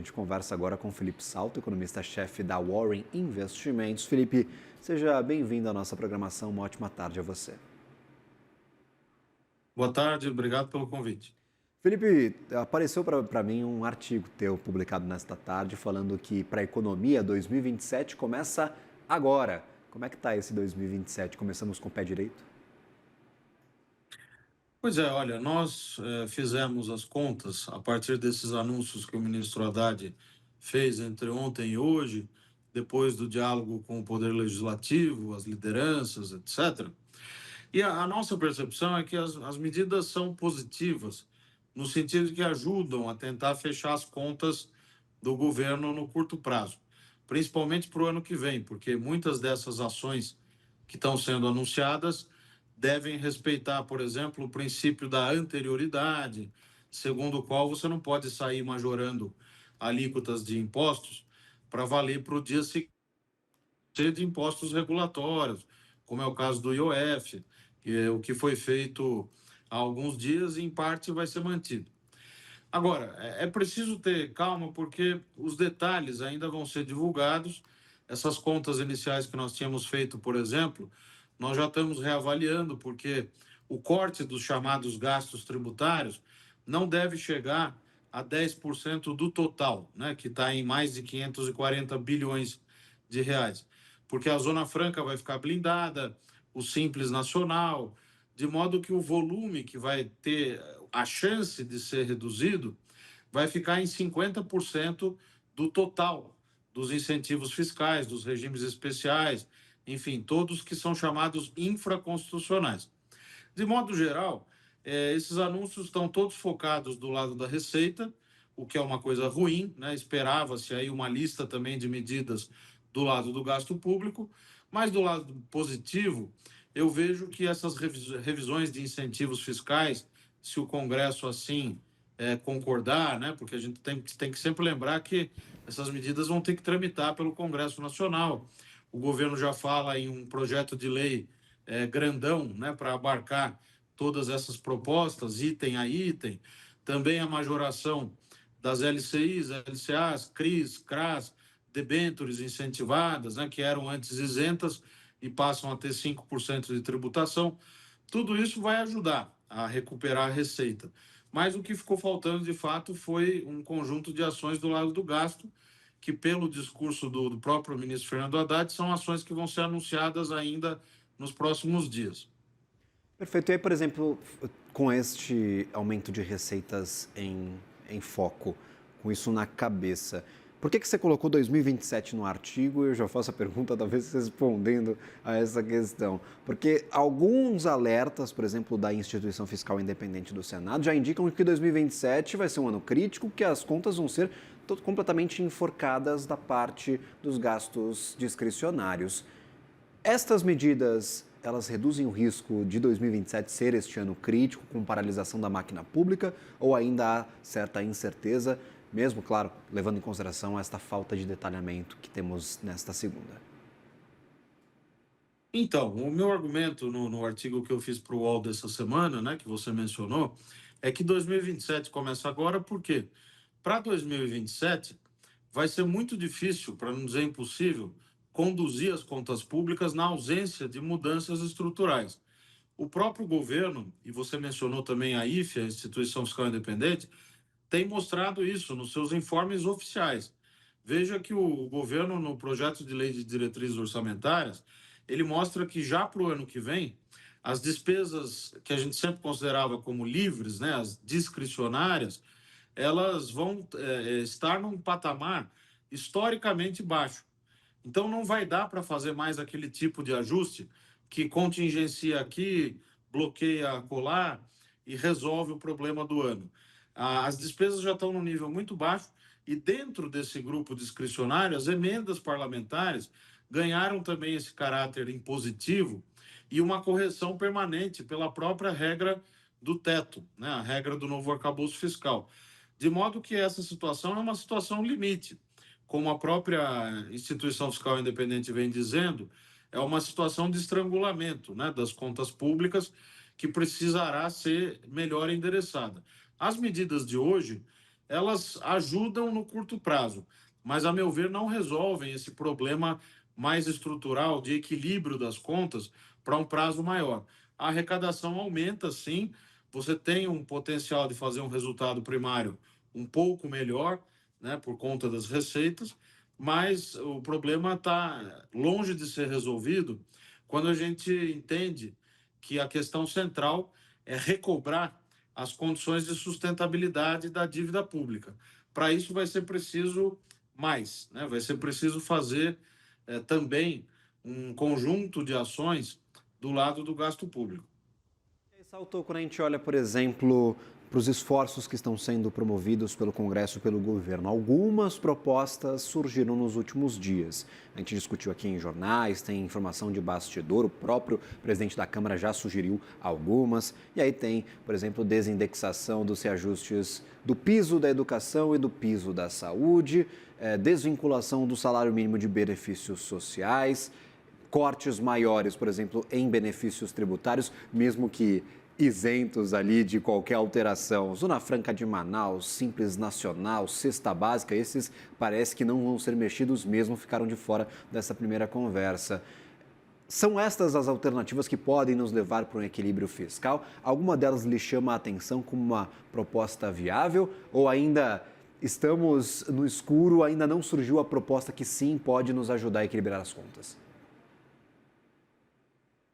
A gente conversa agora com o Felipe Salto, economista-chefe da Warren Investimentos. Felipe, seja bem-vindo à nossa programação. Uma ótima tarde a você. Boa tarde, obrigado pelo convite. Felipe, apareceu para mim um artigo teu publicado nesta tarde falando que para a economia 2027 começa agora. Como é que está esse 2027? Começamos com o pé direito? Pois é, olha, nós fizemos as contas a partir desses anúncios que o ministro Haddad fez entre ontem e hoje, depois do diálogo com o Poder Legislativo, as lideranças, etc. E a nossa percepção é que as medidas são positivas, no sentido de que ajudam a tentar fechar as contas do governo no curto prazo, principalmente para o ano que vem, porque muitas dessas ações que estão sendo anunciadas devem respeitar, por exemplo, o princípio da anterioridade, segundo o qual você não pode sair majorando alíquotas de impostos para valer para o dia seguinte de impostos regulatórios, como é o caso do IOF, que é o que foi feito há alguns dias e, em parte, vai ser mantido. Agora, é preciso ter calma, porque os detalhes ainda vão ser divulgados. Essas contas iniciais que nós tínhamos feito, por exemplo, nós já estamos reavaliando, porque o corte dos chamados gastos tributários não deve chegar a 10% do total, né, que está em mais de 540 bilhões de reais, porque a Zona Franca vai ficar blindada, o Simples Nacional, de modo que o volume que vai ter a chance de ser reduzido vai ficar em 50% do total dos incentivos fiscais, dos regimes especiais, enfim, todos que são chamados infraconstitucionais. De modo geral, esses anúncios estão todos focados do lado da Receita, o que é uma coisa ruim, né? Esperava-se aí uma lista também de medidas do lado do gasto público, mas do lado positivo, eu vejo que essas revisões de incentivos fiscais, se o Congresso assim concordar, né? Porque a gente tem que sempre lembrar que essas medidas vão ter que tramitar pelo Congresso Nacional. O governo já fala em um projeto de lei grandão, né, para abarcar todas essas propostas, item a item, também a majoração das LCIs, LCAs, CRIs, CRAs, debêntures incentivadas, né, que eram antes isentas e passam a ter 5% de tributação. Tudo isso vai ajudar a recuperar a receita. Mas o que ficou faltando, de fato, foi um conjunto de ações do lado do gasto, que, pelo discurso do próprio ministro Fernando Haddad, são ações que vão ser anunciadas ainda nos próximos dias. Perfeito. E aí, por exemplo, com este aumento de receitas em foco, com isso na cabeça, por que você colocou 2027 no artigo? Eu já faço a pergunta, talvez respondendo a essa questão. Porque alguns alertas, por exemplo, da Instituição Fiscal Independente do Senado, já indicam que 2027 vai ser um ano crítico, que as contas vão ser completamente enforcadas da parte dos gastos discricionários. Estas medidas, elas reduzem o risco de 2027 ser este ano crítico, com paralisação da máquina pública, ou ainda há certa incerteza, mesmo, claro, levando em consideração esta falta de detalhamento que temos nesta segunda? Então, o meu argumento no artigo que eu fiz para o UOL dessa semana, né, que você mencionou, é que 2027 começa agora, porque para 2027 vai ser muito difícil, para não dizer impossível, conduzir as contas públicas na ausência de mudanças estruturais. O próprio governo, e você mencionou também a IFE, a Instituição Fiscal Independente, tem mostrado isso nos seus informes oficiais. Veja que o governo, no projeto de lei de diretrizes orçamentárias, ele mostra que já para o ano que vem, as despesas que a gente sempre considerava como livres, né, as discricionárias, elas vão estar num patamar historicamente baixo. Então, não vai dar para fazer mais aquele tipo de ajuste que contingencia aqui, bloqueia acolá e resolve o problema do ano. As despesas já estão num nível muito baixo e, dentro desse grupo discricionário, as emendas parlamentares ganharam também esse caráter impositivo e uma correção permanente pela própria regra do teto, né? A regra do novo arcabouço fiscal. De modo que essa situação é uma situação limite, como a própria instituição fiscal independente vem dizendo, é uma situação de estrangulamento, né, das contas públicas que precisará ser melhor endereçada. As medidas de hoje, elas ajudam no curto prazo, mas, a meu ver, não resolvem esse problema mais estrutural de equilíbrio das contas para um prazo maior. A arrecadação aumenta, sim, você tem um potencial de fazer um resultado primário um pouco melhor, né, por conta das receitas, mas o problema está longe de ser resolvido quando a gente entende que a questão central é recobrar as condições de sustentabilidade da dívida pública. Para isso vai ser preciso mais, né? Vai ser preciso fazer também um conjunto de ações do lado do gasto público. Saltou quando a gente olha, por exemplo, para os esforços que estão sendo promovidos pelo Congresso e pelo governo. Algumas propostas surgiram nos últimos dias. A gente discutiu aqui em jornais, tem informação de bastidor, o próprio presidente da Câmara já sugeriu algumas. E aí tem, por exemplo, desindexação dos reajustes do piso da educação e do piso da saúde, desvinculação do salário mínimo de benefícios sociais, cortes maiores, por exemplo, em benefícios tributários, mesmo que isentos ali de qualquer alteração. Zona Franca de Manaus, Simples Nacional, Cesta Básica, esses parece que não vão ser mexidos mesmo, ficaram de fora dessa primeira conversa. São estas as alternativas que podem nos levar para um equilíbrio fiscal? Alguma delas lhe chama a atenção como uma proposta viável ou ainda estamos no escuro, ainda não surgiu a proposta que sim pode nos ajudar a equilibrar as contas?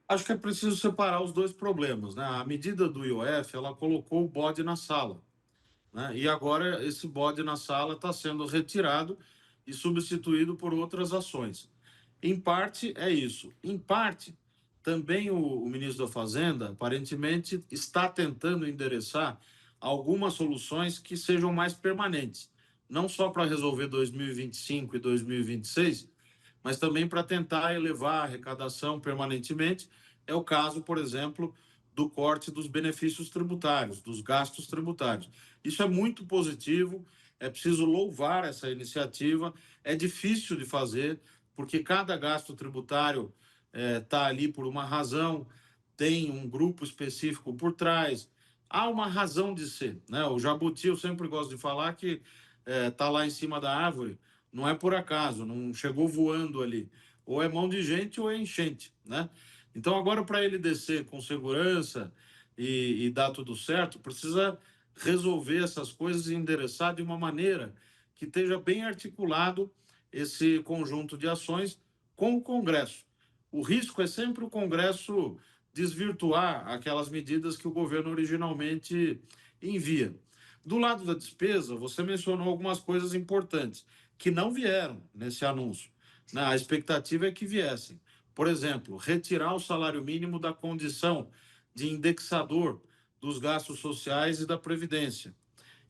Acho que é preciso separar os dois problemas, né? A medida do IOF, ela colocou o bode na sala, né? E agora esse bode na sala está sendo retirado e substituído por outras ações. Em parte é isso. Em parte, também o ministro da Fazenda, aparentemente, está tentando endereçar algumas soluções que sejam mais permanentes, não só para resolver 2025 e 2026, mas também para tentar elevar a arrecadação permanentemente. É o caso, por exemplo, do corte dos benefícios tributários, dos gastos tributários. Isso é muito positivo, é preciso louvar essa iniciativa, é difícil de fazer, porque cada gasto tributário está ali por uma razão, tem um grupo específico por trás, há uma razão de ser, né? O jabuti, eu sempre gosto de falar que está lá em cima da árvore, não é por acaso, não chegou voando ali. Ou é mão de gente ou é enchente, né? Então, agora, para ele descer com segurança e dar tudo certo, precisa resolver essas coisas e endereçar de uma maneira que esteja bem articulado esse conjunto de ações com o Congresso. O risco é sempre o Congresso desvirtuar aquelas medidas que o governo originalmente envia. Do lado da despesa, você mencionou algumas coisas importantes que não vieram nesse anúncio, né? A expectativa é que viessem. Por exemplo, retirar o salário mínimo da condição de indexador dos gastos sociais e da Previdência.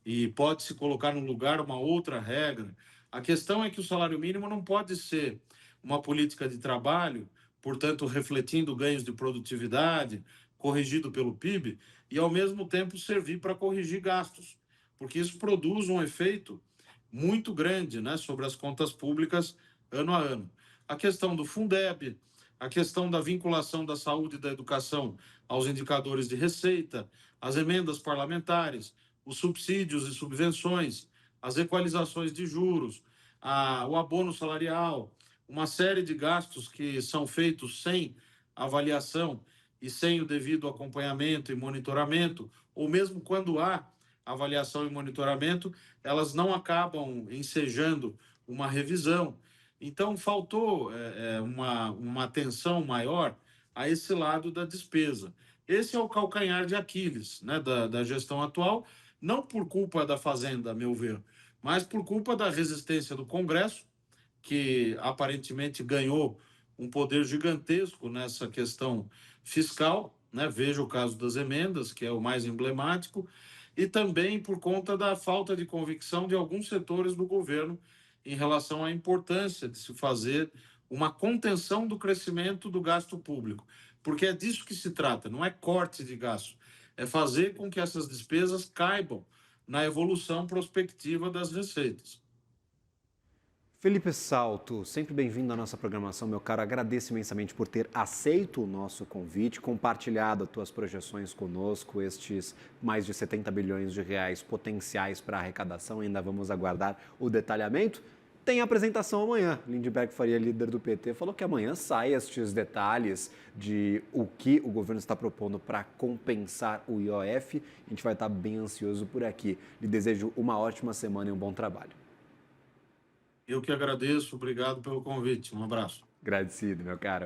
E pode-se colocar no lugar uma outra regra. A questão é que o salário mínimo não pode ser uma política de trabalho, portanto, refletindo ganhos de produtividade, corrigido pelo PIB, e ao mesmo tempo servir para corrigir gastos, porque isso produz um efeito muito grande, né, sobre as contas públicas ano a ano. A questão do Fundeb, a questão da vinculação da saúde e da educação aos indicadores de receita, as emendas parlamentares, os subsídios e subvenções, as equalizações de juros, o abono salarial, uma série de gastos que são feitos sem avaliação e sem o devido acompanhamento e monitoramento, ou mesmo quando há avaliação e monitoramento, elas não acabam ensejando uma revisão. Então, faltou uma atenção maior a esse lado da despesa. Esse é o calcanhar de Aquiles, né, da gestão atual, não por culpa da Fazenda, a meu ver, mas por culpa da resistência do Congresso, que aparentemente ganhou um poder gigantesco nessa questão fiscal, né? Veja o caso das emendas, que é o mais emblemático, e também por conta da falta de convicção de alguns setores do governo em relação à importância de se fazer uma contenção do crescimento do gasto público, porque é disso que se trata, não é corte de gasto, é fazer com que essas despesas caibam na evolução prospectiva das receitas. Felipe Salto, sempre bem-vindo à nossa programação, meu caro. Agradeço imensamente por ter aceito o nosso convite, compartilhado as tuas projeções conosco, estes mais de 70 bilhões de reais potenciais para arrecadação. Ainda vamos aguardar o detalhamento. Tem apresentação amanhã. Lindbergh Faria, líder do PT, falou que amanhã saem estes detalhes de o que o governo está propondo para compensar o IOF. A gente vai estar bem ansioso por aqui. Lhe desejo uma ótima semana e um bom trabalho. Eu que agradeço, obrigado pelo convite. Um abraço. Agradecido, meu caro.